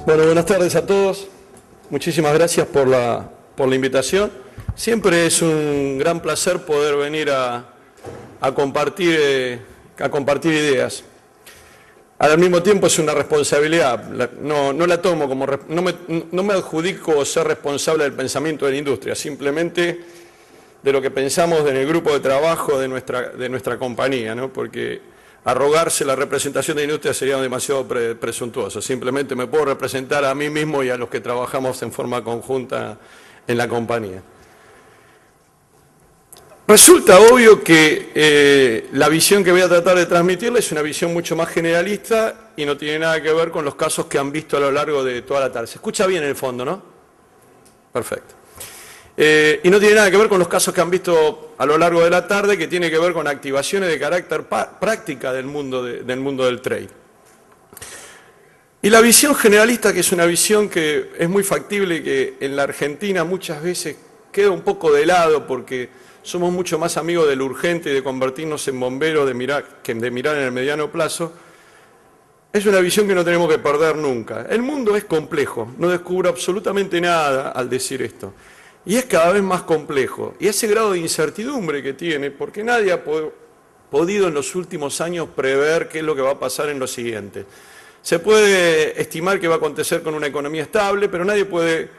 Bueno, buenas tardes a todos. Muchísimas gracias por la invitación. Siempre es un gran placer poder venir a compartir ideas. Al mismo tiempo es una responsabilidad. No la tomo como no me adjudico ser responsable del pensamiento de la industria, simplemente de lo que pensamos en el grupo de trabajo de nuestra compañía, ¿no? Porque arrogarse la representación de la industria sería demasiado presuntuoso. Simplemente me puedo representar a mí mismo y a los que trabajamos en forma conjunta en la compañía. Resulta obvio que la visión que voy a tratar de transmitirles es una visión mucho más generalista y no tiene nada que ver con los casos que han visto a lo largo de toda la tarde. ¿Se escucha bien en el fondo, no? Perfecto. Y no tiene nada que ver con los casos que han visto a lo largo de la tarde, que tiene que ver con activaciones de carácter práctica del mundo del trade. Y la visión generalista, que es una visión que es muy factible y que en la Argentina muchas veces queda un poco de lado porque somos mucho más amigos del urgente y de convertirnos en bomberos que de mirar en el mediano plazo, es una visión que no tenemos que perder nunca. El mundo es complejo, no descubro absolutamente nada al decir esto. Y es cada vez más complejo. Y ese grado de incertidumbre que tiene, porque nadie ha podido en los últimos años prever qué es lo que va a pasar en lo siguiente. Se puede estimar qué va a acontecer con una economía estable, pero nadie puede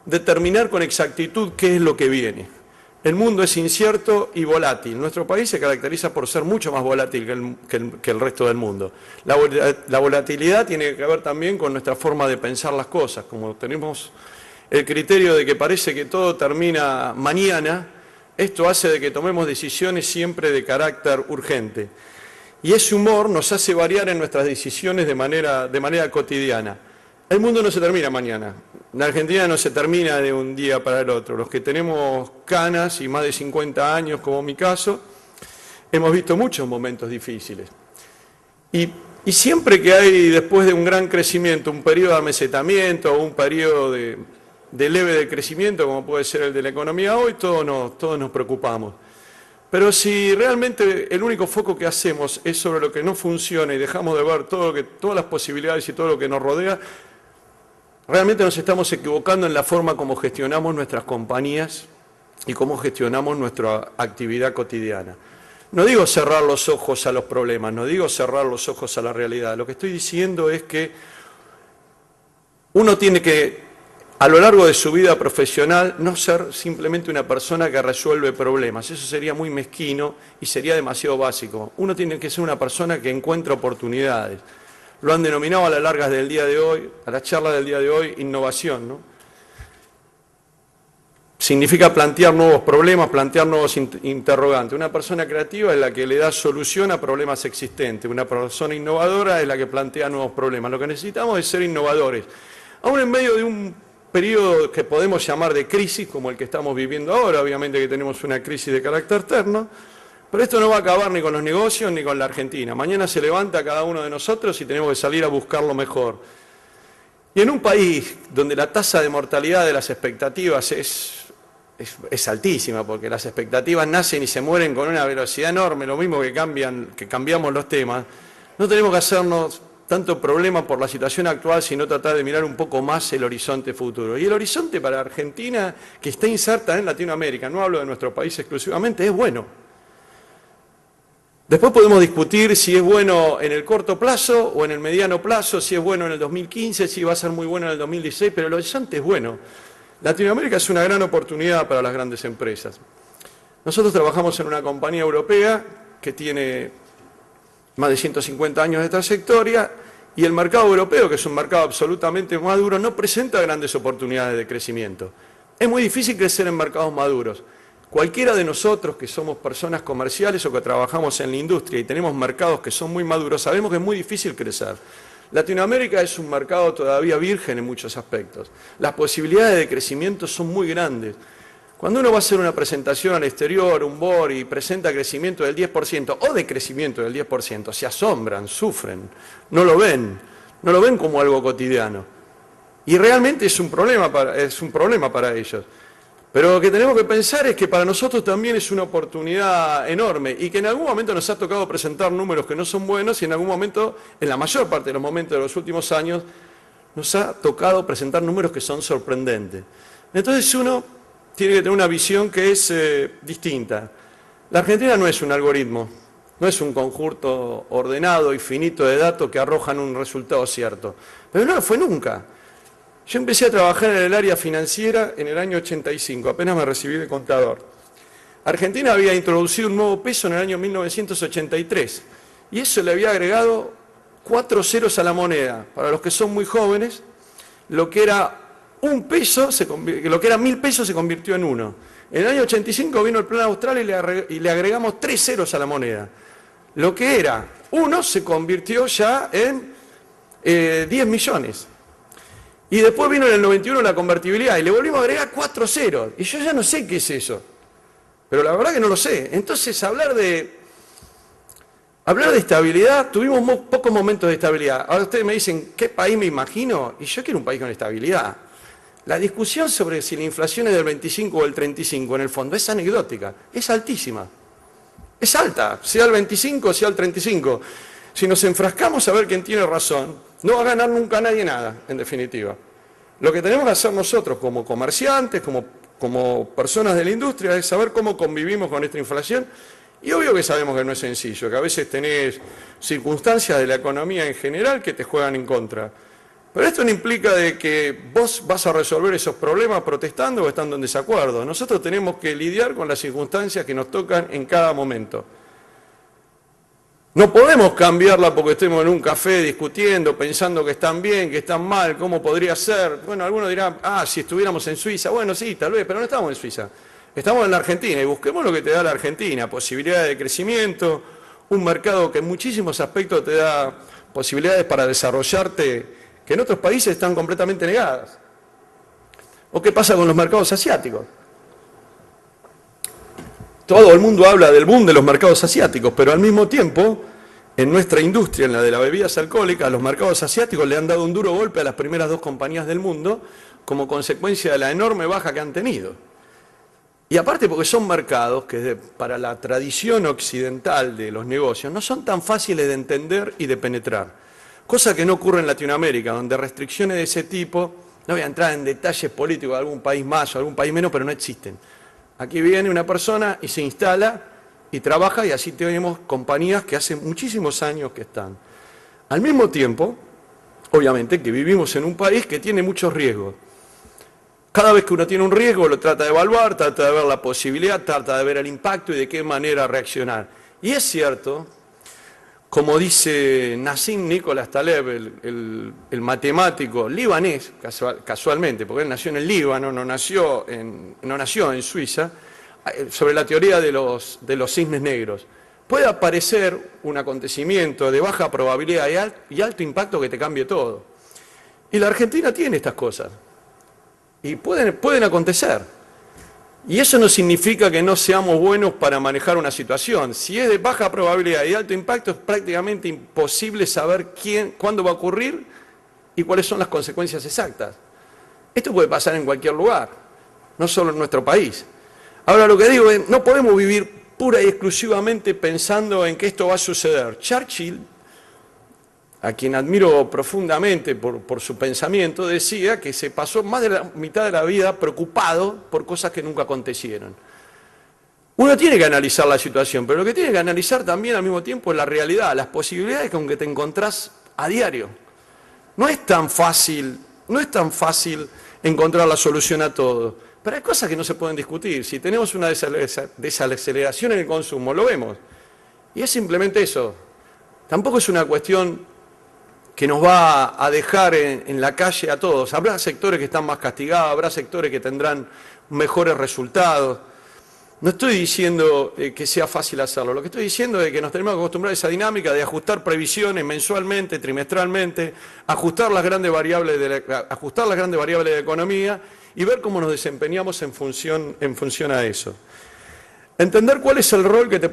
determinar con exactitud qué es lo que viene. El mundo es incierto y volátil. Nuestro país se caracteriza por ser mucho más volátil que el resto del mundo. La volatilidad tiene que ver también con nuestra forma de pensar las cosas. Como tenemos el criterio de que parece que todo termina mañana, esto hace de que tomemos decisiones siempre de carácter urgente. Y ese humor nos hace variar en nuestras decisiones de manera cotidiana. El mundo no se termina mañana. La Argentina no se termina de un día para el otro. Los que tenemos canas y más de 50 años, como mi caso, hemos visto muchos momentos difíciles. Y siempre que hay, después de un gran crecimiento, un periodo de amesetamiento o un periodo de leve decrecimiento, como puede ser el de la economía hoy, todos nos preocupamos. Pero si realmente el único foco que hacemos es sobre lo que no funciona y dejamos de ver todas las posibilidades y todo lo que nos rodea, realmente nos estamos equivocando en la forma como gestionamos nuestras compañías y cómo gestionamos nuestra actividad cotidiana. No digo cerrar los ojos a los problemas, no digo cerrar los ojos a la realidad. Lo que estoy diciendo es que uno tiene que, a lo largo de su vida profesional, no ser simplemente una persona que resuelve problemas. Eso sería muy mezquino y sería demasiado básico. Uno tiene que ser una persona que encuentra oportunidades. Lo han denominado a las largas del día de hoy, a la charla del día de hoy, innovación, ¿no? Significa plantear nuevos problemas, plantear nuevos interrogantes. Una persona creativa es la que le da solución a problemas existentes. Una persona innovadora es la que plantea nuevos problemas. Lo que necesitamos es ser innovadores. Aún en medio de un periodo que podemos llamar de crisis, como el que estamos viviendo ahora, obviamente que tenemos una crisis de carácter terno, pero esto no va a acabar ni con los negocios ni con la Argentina. Mañana se levanta cada uno de nosotros y tenemos que salir a buscar lo mejor. Y en un país donde la tasa de mortalidad de las expectativas es altísima, porque las expectativas nacen y se mueren con una velocidad enorme, lo mismo que cambiamos los temas, no tenemos que hacernos tanto problema por la situación actual, sino tratar de mirar un poco más el horizonte futuro. Y el horizonte para Argentina, que está inserta en Latinoamérica, no hablo de nuestro país exclusivamente, es bueno. Después podemos discutir si es bueno en el corto plazo o en el mediano plazo, si es bueno en el 2015, si va a ser muy bueno en el 2016, pero el horizonte es bueno. Latinoamérica es una gran oportunidad para las grandes empresas. Nosotros trabajamos en una compañía europea que tiene más de 150 años de trayectoria, y el mercado europeo, que es un mercado absolutamente maduro, no presenta grandes oportunidades de crecimiento. Es muy difícil crecer en mercados maduros. Cualquiera de nosotros que somos personas comerciales o que trabajamos en la industria y tenemos mercados que son muy maduros, sabemos que es muy difícil crecer. Latinoamérica es un mercado todavía virgen en muchos aspectos. Las posibilidades de crecimiento son muy grandes. Cuando uno va a hacer una presentación al exterior, un board, y presenta crecimiento del 10% o decrecimiento del 10%, se asombran, sufren, no lo ven como algo cotidiano. Y realmente es un problema para ellos. Pero lo que tenemos que pensar es que para nosotros también es una oportunidad enorme y que en algún momento nos ha tocado presentar números que no son buenos y en algún momento, en la mayor parte de los momentos de los últimos años, nos ha tocado presentar números que son sorprendentes. Entonces uno tiene que tener una visión que es distinta. La Argentina no es un algoritmo, no es un conjunto ordenado y finito de datos que arrojan un resultado cierto. Pero no lo fue nunca. Yo empecé a trabajar en el área financiera en el año 85, apenas me recibí de contador. Argentina había introducido un nuevo peso en el año 1983 y eso le había agregado 4 ceros a la moneda. Para los que son muy jóvenes, lo que era un peso, lo que era 1000 pesos se convirtió en 1. En el año 85 vino el plan austral y le agregamos 3 ceros a la moneda. Lo que era 1 se convirtió ya en 10 millones. Y después vino en el 91 la convertibilidad y le volvimos a agregar 4 ceros. Y yo ya no sé qué es eso. Pero la verdad que no lo sé. Entonces, hablar de estabilidad, tuvimos pocos momentos de estabilidad. Ahora ustedes me dicen, ¿qué país me imagino? Y yo quiero un país con estabilidad. La discusión sobre si la inflación es del 25 o del 35, en el fondo, es anecdótica, es altísima. Es alta, sea el 25 o sea el 35. Si nos enfrascamos a ver quién tiene razón, no va a ganar nunca nadie nada, en definitiva. Lo que tenemos que hacer nosotros como comerciantes, como personas de la industria, es saber cómo convivimos con esta inflación. Y obvio que sabemos que no es sencillo, que a veces tenés circunstancias de la economía en general que te juegan en contra. Pero esto no implica de que vos vas a resolver esos problemas protestando o estando en desacuerdo. Nosotros tenemos que lidiar con las circunstancias que nos tocan en cada momento. No podemos cambiarla porque estemos en un café discutiendo, pensando que están bien, que están mal, cómo podría ser. Bueno, algunos dirán, si estuviéramos en Suiza. Bueno, sí, tal vez, pero no estamos en Suiza. Estamos en la Argentina y busquemos lo que te da la Argentina, posibilidades de crecimiento, un mercado que en muchísimos aspectos te da posibilidades para desarrollarte que en otros países están completamente negadas. ¿O qué pasa con los mercados asiáticos? Todo el mundo habla del boom de los mercados asiáticos, pero al mismo tiempo, en nuestra industria, en la de las bebidas alcohólicas, los mercados asiáticos le han dado un duro golpe a las primeras 2 compañías del mundo como consecuencia de la enorme baja que han tenido. Y aparte porque son mercados que para la tradición occidental de los negocios no son tan fáciles de entender y de penetrar. Cosa que no ocurre en Latinoamérica, donde restricciones de ese tipo, no voy a entrar en detalles políticos de algún país más o algún país menos, pero no existen. Aquí viene una persona y se instala y trabaja y así tenemos compañías que hace muchísimos años que están. Al mismo tiempo, obviamente, que vivimos en un país que tiene muchos riesgos. Cada vez que uno tiene un riesgo lo trata de evaluar, trata de ver la posibilidad, trata de ver el impacto y de qué manera reaccionar. Y es cierto, como dice Nassim Nicholas Taleb, el matemático libanés, casualmente, porque él nació en el Líbano, no nació en Suiza, sobre la teoría de los cisnes negros. Puede aparecer un acontecimiento de baja probabilidad y alto impacto que te cambie todo. Y la Argentina tiene estas cosas. Y pueden acontecer. Y eso no significa que no seamos buenos para manejar una situación. Si es de baja probabilidad y alto impacto, es prácticamente imposible saber cuándo va a ocurrir y cuáles son las consecuencias exactas. Esto puede pasar en cualquier lugar, no solo en nuestro país. Ahora, lo que digo es, no podemos vivir pura y exclusivamente pensando en que esto va a suceder. Churchill, a quien admiro profundamente por su pensamiento, decía que se pasó más de la mitad de la vida preocupado por cosas que nunca acontecieron. Uno tiene que analizar la situación, pero lo que tiene que analizar también al mismo tiempo es la realidad, las posibilidades con que te encontrás a diario. No es tan fácil encontrar la solución a todo, pero hay cosas que no se pueden discutir. Si tenemos una desaceleración en el consumo, lo vemos. Y es simplemente eso. Tampoco es una cuestión que nos va a dejar en la calle a todos. Habrá sectores que están más castigados, habrá sectores que tendrán mejores resultados. No estoy diciendo que sea fácil hacerlo, lo que estoy diciendo es que nos tenemos que acostumbrar a esa dinámica de ajustar previsiones mensualmente, trimestralmente, ajustar las grandes variables de la economía y ver cómo nos desempeñamos en función a eso. Entender cuál es el rol que te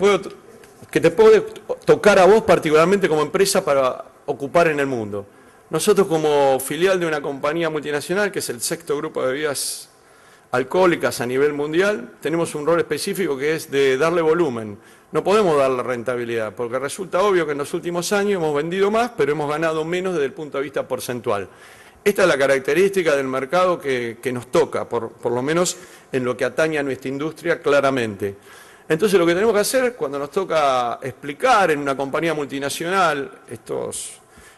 puede tocar a vos particularmente como empresa para ocupar en el mundo. Nosotros como filial de una compañía multinacional, que es el 6º grupo de bebidas alcohólicas a nivel mundial, tenemos un rol específico que es de darle volumen. No podemos darle rentabilidad, porque resulta obvio que en los últimos años hemos vendido más, pero hemos ganado menos desde el punto de vista porcentual. Esta es la característica del mercado que nos toca, por lo menos en lo que atañe a nuestra industria claramente. Entonces lo que tenemos que hacer cuando nos toca explicar en una compañía multinacional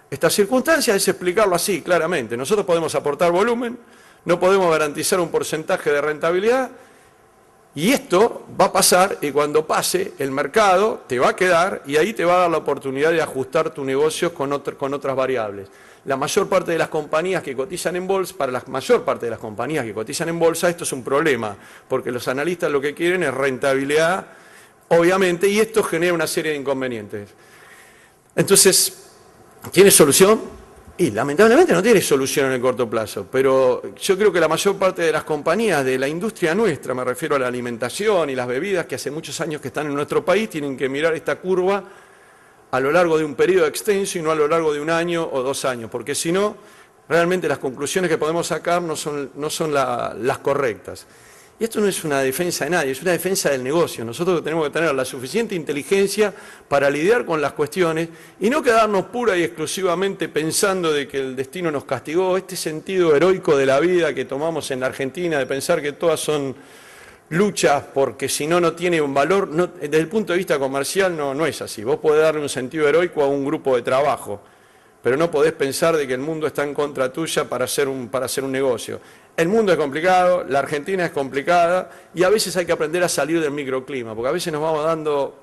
estas circunstancias es explicarlo así, claramente. Nosotros podemos aportar volumen, no podemos garantizar un porcentaje de rentabilidad, y esto va a pasar, y cuando pase, el mercado te va a quedar y ahí te va a dar la oportunidad de ajustar tu negocio con otras variables. La mayor parte de las compañías que cotizan en bolsa, para la mayor parte de las compañías que cotizan en bolsa, esto es un problema, porque los analistas lo que quieren es rentabilidad, obviamente, y esto genera una serie de inconvenientes. Entonces, ¿tiene solución? Y lamentablemente no tiene solución en el corto plazo, pero yo creo que la mayor parte de las compañías de la industria nuestra, me refiero a la alimentación y las bebidas, que hace muchos años que están en nuestro país, tienen que mirar esta curva a lo largo de un periodo extenso y no a lo largo de 1 año o 2 años, porque si no, realmente las conclusiones que podemos sacar no son las correctas. Y esto no es una defensa de nadie, es una defensa del negocio. Nosotros tenemos que tener la suficiente inteligencia para lidiar con las cuestiones y no quedarnos pura y exclusivamente pensando de que el destino nos castigó, este sentido heroico de la vida que tomamos en la Argentina, de pensar que todas son luchas porque si no, no tiene un valor, desde el punto de vista comercial no es así. Vos podés darle un sentido heroico a un grupo de trabajo, pero no podés pensar de que el mundo está en contra tuya para hacer un negocio. El mundo es complicado, la Argentina es complicada y a veces hay que aprender a salir del microclima, porque a veces nos vamos dando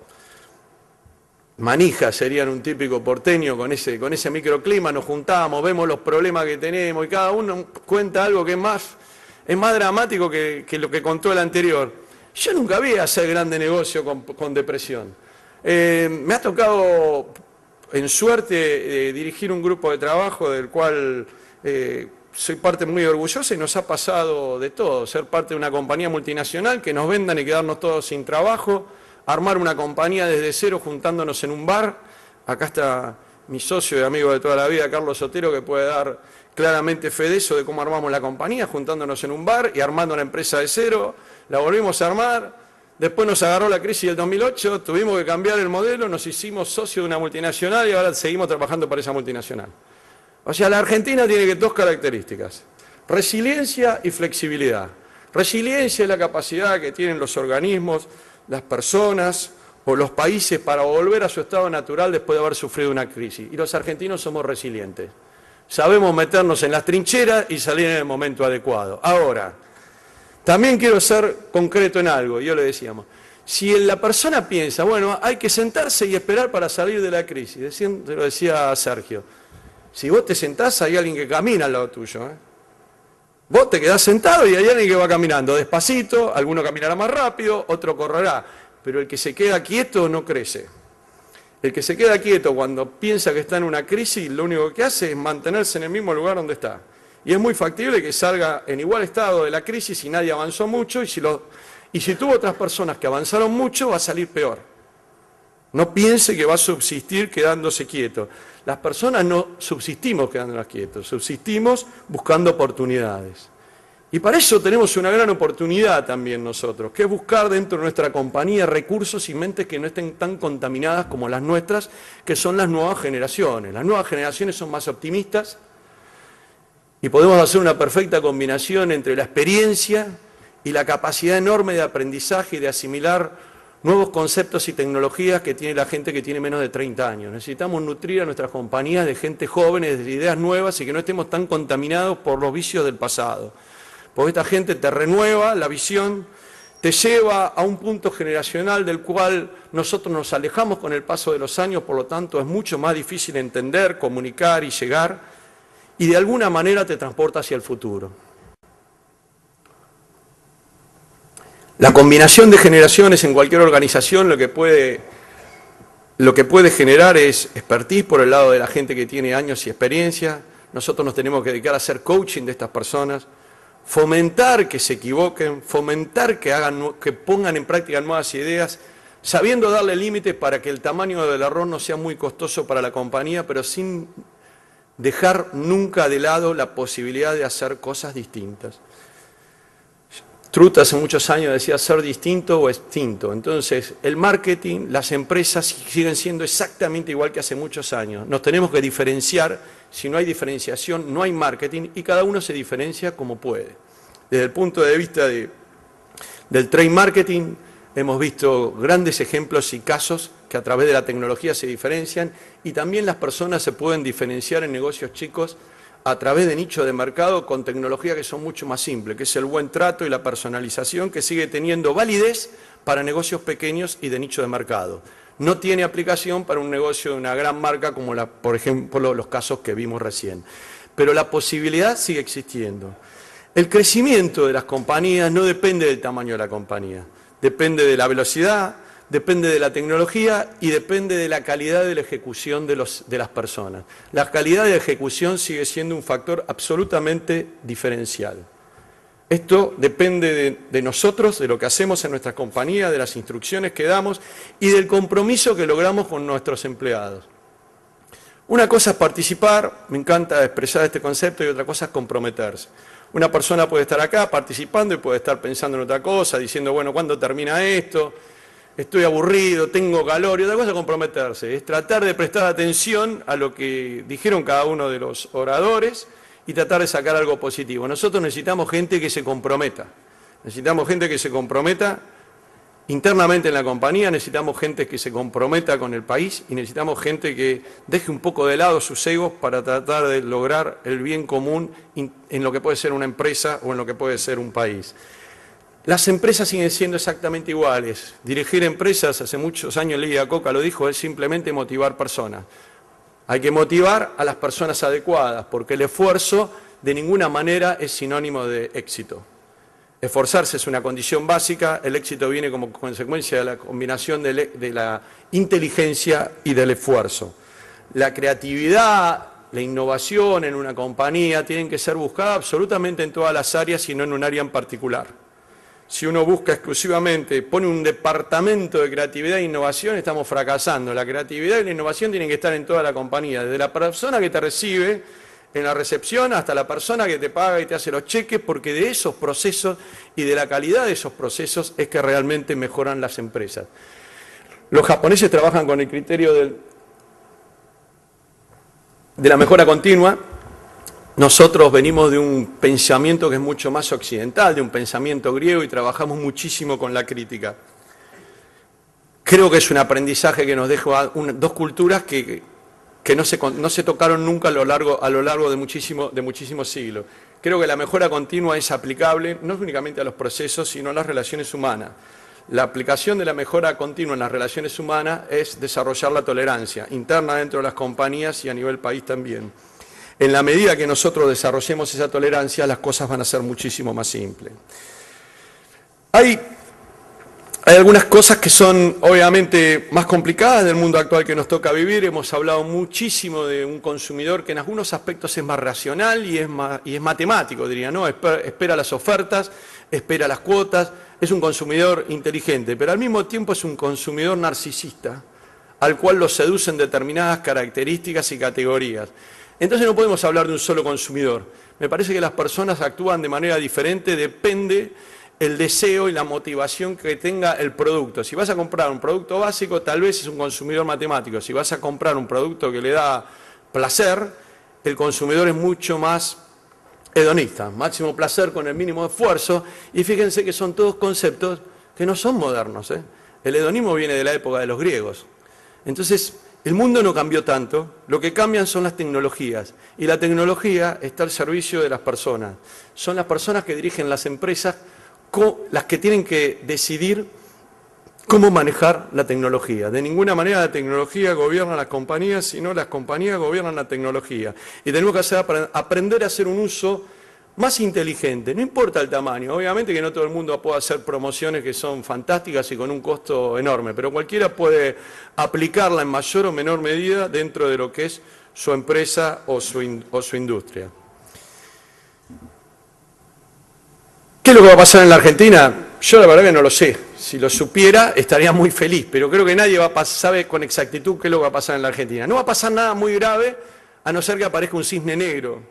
manijas, serían un típico porteño con ese microclima, nos juntamos, vemos los problemas que tenemos y cada uno cuenta algo que es más dramático que lo que contó el anterior. Yo nunca vi hacer grande negocio con depresión. Me ha tocado, en suerte, dirigir un grupo de trabajo del cual soy parte muy orgullosa y nos ha pasado de todo. Ser parte de una compañía multinacional, que nos vendan y quedarnos todos sin trabajo, armar una compañía desde cero juntándonos en un bar. Acá está mi socio y amigo de toda la vida, Carlos Sotero, que puede dar claramente fe de eso, de cómo armamos la compañía, juntándonos en un bar y armando la empresa de cero. La volvimos a armar, después nos agarró la crisis del 2008, tuvimos que cambiar el modelo, nos hicimos socios de una multinacional y ahora seguimos trabajando para esa multinacional. O sea, la Argentina tiene 2 características: resiliencia y flexibilidad. Resiliencia es la capacidad que tienen los organismos, las personas o los países para volver a su estado natural después de haber sufrido una crisis. Y los argentinos somos resilientes. Sabemos meternos en las trincheras y salir en el momento adecuado. Ahora, también quiero ser concreto en algo, yo le decíamos, si la persona piensa, bueno, hay que sentarse y esperar para salir de la crisis, se lo decía Sergio, si vos te sentás hay alguien que camina al lado tuyo, Vos te quedás sentado y hay alguien que va caminando despacito, alguno caminará más rápido, otro correrá, pero el que se queda quieto no crece. El que se queda quieto cuando piensa que está en una crisis, lo único que hace es mantenerse en el mismo lugar donde está. Y es muy factible que salga en igual estado de la crisis y nadie avanzó mucho, y si tuvo otras personas que avanzaron mucho, va a salir peor. No piense que va a subsistir quedándose quieto. Las personas no subsistimos quedándonos quietos, subsistimos buscando oportunidades. Y para eso tenemos una gran oportunidad también nosotros, que es buscar dentro de nuestra compañía recursos y mentes que no estén tan contaminadas como las nuestras, que son las nuevas generaciones. Las nuevas generaciones son más optimistas y podemos hacer una perfecta combinación entre la experiencia y la capacidad enorme de aprendizaje y de asimilar nuevos conceptos y tecnologías que tiene la gente que tiene menos de 30 años. Necesitamos nutrir a nuestras compañías de gente joven, de ideas nuevas y que no estemos tan contaminados por los vicios del pasado. Porque esta gente te renueva la visión, te lleva a un punto generacional del cual nosotros nos alejamos con el paso de los años, por lo tanto es mucho más difícil entender, comunicar y llegar, y de alguna manera te transporta hacia el futuro. La combinación de generaciones en cualquier organización lo que puede generar es expertise por el lado de la gente que tiene años y experiencia. Nosotros nos tenemos que dedicar a hacer coaching de estas personas, fomentar que se equivoquen, fomentar que pongan en práctica nuevas ideas, sabiendo darle límites para que el tamaño del error no sea muy costoso para la compañía, pero sin dejar nunca de lado la posibilidad de hacer cosas distintas. Strutt hace muchos años decía ser distinto o extinto. Entonces, el marketing, las empresas siguen siendo exactamente igual que hace muchos años. Nos tenemos que diferenciar. Si no hay diferenciación, no hay marketing y cada uno se diferencia como puede. Desde el punto de vista del trade marketing, hemos visto grandes ejemplos y casos que a través de la tecnología se diferencian y también las personas se pueden diferenciar en negocios chicos a través de nichos de mercado con tecnología que son mucho más simples, que es el buen trato y la personalización que sigue teniendo validez para negocios pequeños y de nicho de mercado. No tiene aplicación para un negocio de una gran marca como, por ejemplo, los casos que vimos recién. Pero la posibilidad sigue existiendo. El crecimiento de las compañías no depende del tamaño de la compañía, depende de la velocidad, depende de la tecnología y depende de la calidad de la ejecución de las personas. La calidad de ejecución sigue siendo un factor absolutamente diferencial. Esto depende de nosotros, de lo que hacemos en nuestras compañías, de las instrucciones que damos y del compromiso que logramos con nuestros empleados. Una cosa es participar, me encanta expresar este concepto, y otra cosa es comprometerse. Una persona puede estar acá participando y puede estar pensando en otra cosa, diciendo, bueno, ¿cuándo termina esto? Estoy aburrido, tengo calor, y otra cosa es comprometerse, es tratar de prestar atención a lo que dijeron cada uno de los oradores y tratar de sacar algo positivo. Nosotros necesitamos gente que se comprometa, internamente en la compañía, necesitamos gente que se comprometa con el país y necesitamos gente que deje un poco de lado sus egos para tratar de lograr el bien común en lo que puede ser una empresa o en lo que puede ser un país. Las empresas siguen siendo exactamente iguales. Dirigir empresas, hace muchos años Lidia Coca lo dijo, es simplemente motivar personas. Hay que motivar a las personas adecuadas, porque el esfuerzo de ninguna manera es sinónimo de éxito. Esforzarse es una condición básica, el éxito viene como consecuencia de la combinación de la inteligencia y del esfuerzo. La creatividad, la innovación en una compañía tienen que ser buscadas absolutamente en todas las áreas y no en un área en particular. Si uno busca exclusivamente, pone un departamento de creatividad e innovación, estamos fracasando. La creatividad y la innovación tienen que estar en toda la compañía, desde la persona que te recibe en la recepción hasta la persona que te paga y te hace los cheques, porque de esos procesos y de la calidad de esos procesos es que realmente mejoran las empresas. Los japoneses trabajan con el criterio de la mejora continua. Nosotros venimos de un pensamiento que es mucho más occidental, de un pensamiento griego, y trabajamos muchísimo con la crítica. Creo que es un aprendizaje que nos deja dos culturas que no se tocaron nunca a lo largo de muchísimos siglos. Creo que la mejora continua es aplicable no únicamente a los procesos, sino a las relaciones humanas. La aplicación de la mejora continua en las relaciones humanas es desarrollar la tolerancia interna dentro de las compañías y a nivel país también. En la medida que nosotros desarrollemos esa tolerancia, las cosas van a ser muchísimo más simples. Hay algunas cosas que son obviamente más complicadas del mundo actual que nos toca vivir. Hemos hablado muchísimo de un consumidor que en algunos aspectos es más racional y es matemático, diría, ¿no? Espera las ofertas, espera las cuotas, es un consumidor inteligente, pero al mismo tiempo es un consumidor narcisista, al cual lo seducen determinadas características y categorías. Entonces no podemos hablar de un solo consumidor. Me parece que las personas actúan de manera diferente, depende el deseo y la motivación que tenga el producto. Si vas a comprar un producto básico, tal vez es un consumidor matemático. Si vas a comprar un producto que le da placer, el consumidor es mucho más hedonista. Máximo placer con el mínimo esfuerzo. Y fíjense que son todos conceptos que no son modernos, ¿eh? El hedonismo viene de la época de los griegos. Entonces, el mundo no cambió tanto, lo que cambian son las tecnologías, y la tecnología está al servicio de las personas. Son las personas que dirigen las empresas las que tienen que decidir cómo manejar la tecnología. De ninguna manera la tecnología gobierna las compañías, sino las compañías gobiernan la tecnología. Y tenemos que aprender a hacer un uso más inteligente, no importa el tamaño. Obviamente que no todo el mundo puede hacer promociones que son fantásticas y con un costo enorme, pero cualquiera puede aplicarla en mayor o menor medida dentro de lo que es su empresa o su industria. ¿Qué es lo que va a pasar en la Argentina? Yo la verdad que no lo sé. Si lo supiera estaría muy feliz, pero creo que nadie sabe con exactitud qué es lo que va a pasar en la Argentina. No va a pasar nada muy grave, a no ser que aparezca un cisne negro.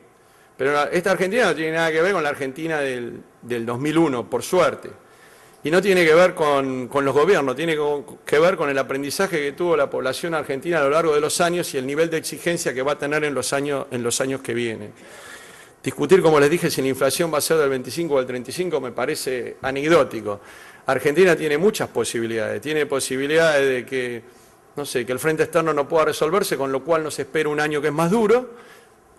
Pero esta Argentina no tiene nada que ver con la Argentina del 2001, por suerte. Y no tiene que ver con los gobiernos, tiene que ver con el aprendizaje que tuvo la población argentina a lo largo de los años y el nivel de exigencia que va a tener en los años que vienen. Discutir, como les dije, si la inflación va a ser del 25 o del 35 me parece anecdótico. Argentina tiene muchas posibilidades, tiene posibilidades de que, no sé, que el frente externo no pueda resolverse, con lo cual nos espera un año que es más duro,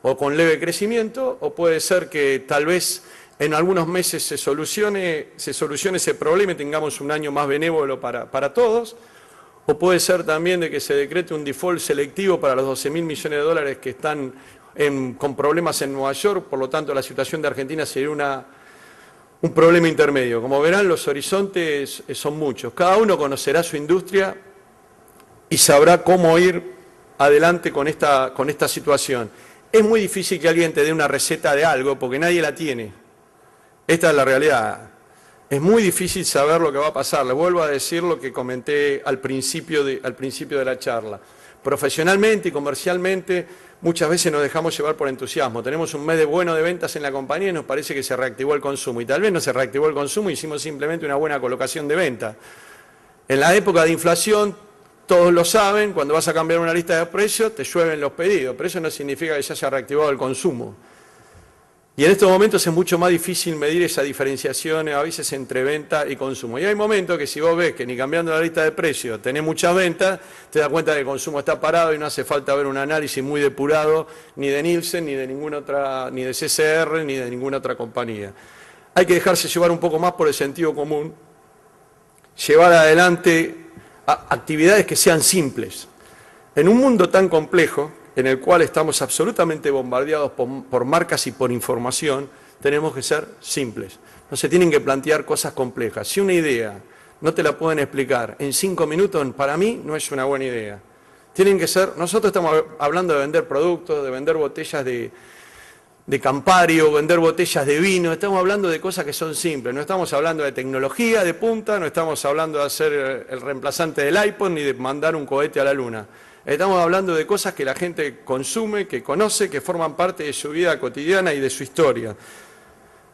o con leve crecimiento, o puede ser que tal vez en algunos meses se solucione ese problema y tengamos un año más benévolo para todos, o puede ser también de que se decrete un default selectivo para los 12.000 millones de dólares que están con problemas en Nueva York, por lo tanto la situación de Argentina sería un problema intermedio. Como verán, los horizontes son muchos, cada uno conocerá su industria y sabrá cómo ir adelante con esta situación. Es muy difícil que alguien te dé una receta de algo porque nadie la tiene. Esta es la realidad. Es muy difícil saber lo que va a pasar. Les vuelvo a decir lo que comenté al principio de la charla. Profesionalmente y comercialmente, muchas veces nos dejamos llevar por entusiasmo. Tenemos un mes bueno de ventas en la compañía y nos parece que se reactivó el consumo. Y tal vez no se reactivó el consumo, hicimos simplemente una buena colocación de venta. En la época de inflación, todos lo saben, cuando vas a cambiar una lista de precios, te llueven los pedidos. Pero eso no significa que ya se haya reactivado el consumo. Y en estos momentos es mucho más difícil medir esa diferenciación a veces entre venta y consumo. Y hay momentos que si vos ves que ni cambiando la lista de precios tenés muchas ventas, te das cuenta que el consumo está parado y no hace falta ver un análisis muy depurado ni de Nielsen, ni de ninguna otra, ni de CCR, ni de ninguna otra compañía. Hay que dejarse llevar un poco más por el sentido común, llevar adelante actividades que sean simples. En un mundo tan complejo, en el cual estamos absolutamente bombardeados por marcas y por información, tenemos que ser simples. No se tienen que plantear cosas complejas. Si una idea no te la pueden explicar en 5 minutos, para mí no es una buena idea. Tienen que ser, nosotros estamos hablando de vender productos, de vender botellas de Campari o vender botellas de vino, estamos hablando de cosas que son simples, no estamos hablando de tecnología de punta, no estamos hablando de hacer el reemplazante del iPod ni de mandar un cohete a la luna. Estamos hablando de cosas que la gente consume, que conoce, que forman parte de su vida cotidiana y de su historia.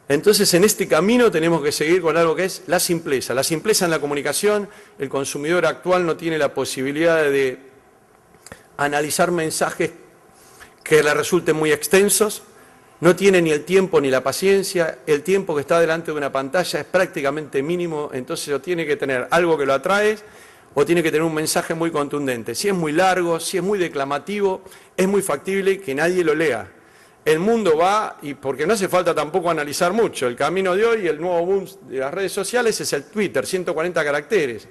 Entonces, en este camino tenemos que seguir con algo que es la simpleza. La simpleza en la comunicación, el consumidor actual no tiene la posibilidad de analizar mensajes que le resulten muy extensos, no tiene ni el tiempo ni la paciencia, el tiempo que está delante de una pantalla es prácticamente mínimo, entonces o tiene que tener algo que lo atrae, o tiene que tener un mensaje muy contundente. Si es muy largo, si es muy declamativo, es muy factible que nadie lo lea. El mundo va, y porque no hace falta tampoco analizar mucho, el camino de hoy, el nuevo boom de las redes sociales es el Twitter, 140 caracteres.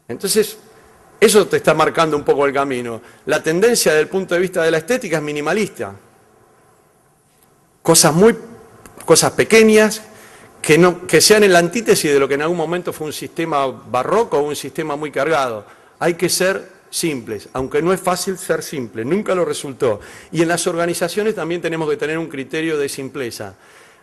Entonces, eso te está marcando un poco el camino. La tendencia desde el punto de vista de la estética es minimalista. Cosas pequeñas, que sean en la antítesis de lo que en algún momento fue un sistema barroco o un sistema muy cargado. Hay que ser simples, aunque no es fácil ser simple, nunca lo resultó. Y en las organizaciones también tenemos que tener un criterio de simpleza.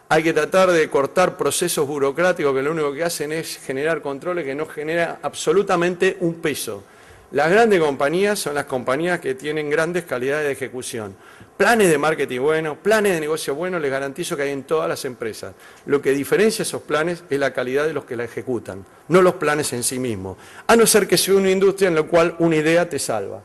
Hay que tratar de cortar procesos burocráticos que lo único que hacen es generar controles que no generan absolutamente un peso. Las grandes compañías son las compañías que tienen grandes calidades de ejecución. Planes de marketing buenos, planes de negocio buenos, les garantizo que hay en todas las empresas. Lo que diferencia esos planes es la calidad de los que la ejecutan, no los planes en sí mismos. A no ser que sea una industria en la cual una idea te salva.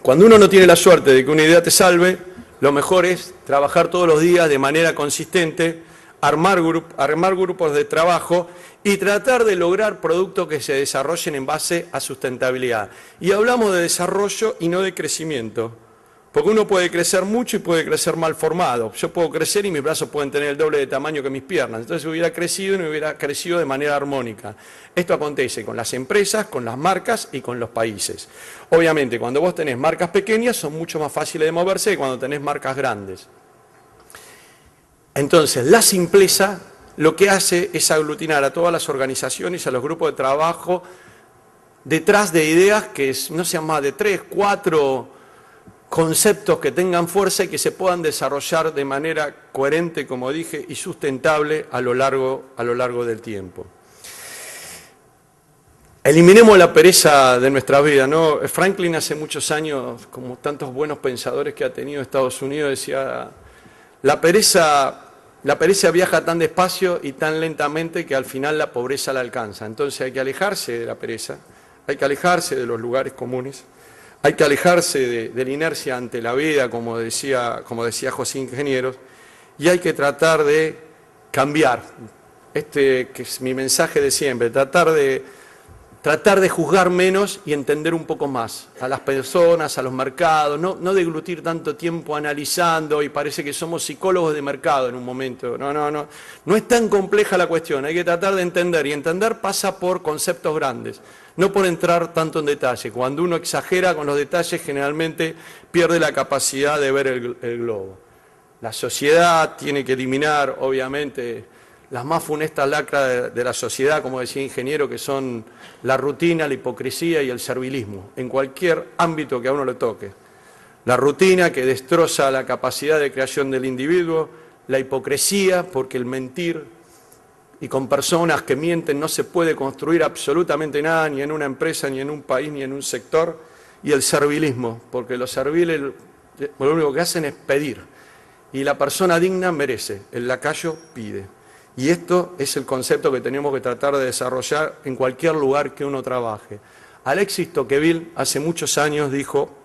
Cuando uno no tiene la suerte de que una idea te salve, lo mejor es trabajar todos los días de manera consistente, armar grupos de trabajo y tratar de lograr productos que se desarrollen en base a sustentabilidad. Y hablamos de desarrollo y no de crecimiento, porque uno puede crecer mucho y puede crecer mal formado. Yo puedo crecer y mis brazos pueden tener el doble de tamaño que mis piernas, entonces hubiera crecido y no hubiera crecido de manera armónica. Esto acontece con las empresas, con las marcas y con los países. Obviamente, cuando vos tenés marcas pequeñas son mucho más fáciles de moverse que cuando tenés marcas grandes. Entonces, la simpleza lo que hace es aglutinar a todas las organizaciones, a los grupos de trabajo, detrás de ideas que no sean más de 3, 4 conceptos que tengan fuerza y que se puedan desarrollar de manera coherente, como dije, y sustentable a lo largo del tiempo. Eliminemos la pereza de nuestra vida, ¿no? Franklin hace muchos años, como tantos buenos pensadores que ha tenido Estados Unidos, decía, la pereza viaja tan despacio y tan lentamente que al final la pobreza la alcanza. Entonces hay que alejarse de la pereza, hay que alejarse de los lugares comunes, hay que alejarse de la inercia ante la vida, como decía José Ingenieros, y hay que tratar de cambiar. Que es mi mensaje de siempre, tratar de juzgar menos y entender un poco más a las personas, a los mercados, no deglutir tanto tiempo analizando y parece que somos psicólogos de mercado en un momento. No es tan compleja la cuestión, hay que tratar de entender y entender pasa por conceptos grandes, no por entrar tanto en detalle. Cuando uno exagera con los detalles generalmente pierde la capacidad de ver el globo. La sociedad tiene que eliminar, obviamente, las más funestas lacras de la sociedad, como decía Ingeniero, que son la rutina, la hipocresía y el servilismo, en cualquier ámbito que a uno le toque. La rutina que destroza la capacidad de creación del individuo, la hipocresía, porque el mentir y con personas que mienten no se puede construir absolutamente nada, ni en una empresa, ni en un país, ni en un sector, y el servilismo, porque los serviles lo único que hacen es pedir, y la persona digna merece, el lacayo pide. Y esto es el concepto que tenemos que tratar de desarrollar en cualquier lugar que uno trabaje. Alexis Tocqueville hace muchos años dijo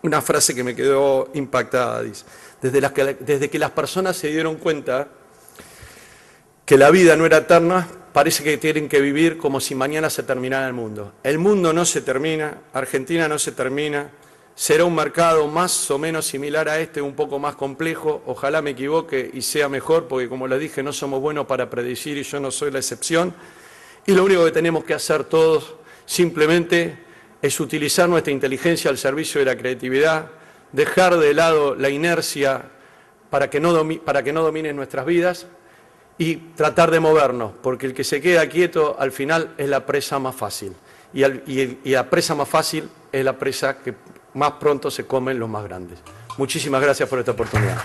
una frase que me quedó impactada, dice, desde que las personas se dieron cuenta que la vida no era eterna, parece que tienen que vivir como si mañana se terminara el mundo. El mundo no se termina, Argentina no se termina, será un mercado más o menos similar a este, un poco más complejo, ojalá me equivoque y sea mejor, porque como les dije, no somos buenos para predecir y yo no soy la excepción, y lo único que tenemos que hacer todos simplemente es utilizar nuestra inteligencia al servicio de la creatividad, dejar de lado la inercia para que no dominen nuestras vidas y tratar de movernos, porque el que se queda quieto al final es la presa más fácil, y la presa más fácil es la presa que más pronto se comen los más grandes. Muchísimas gracias por esta oportunidad.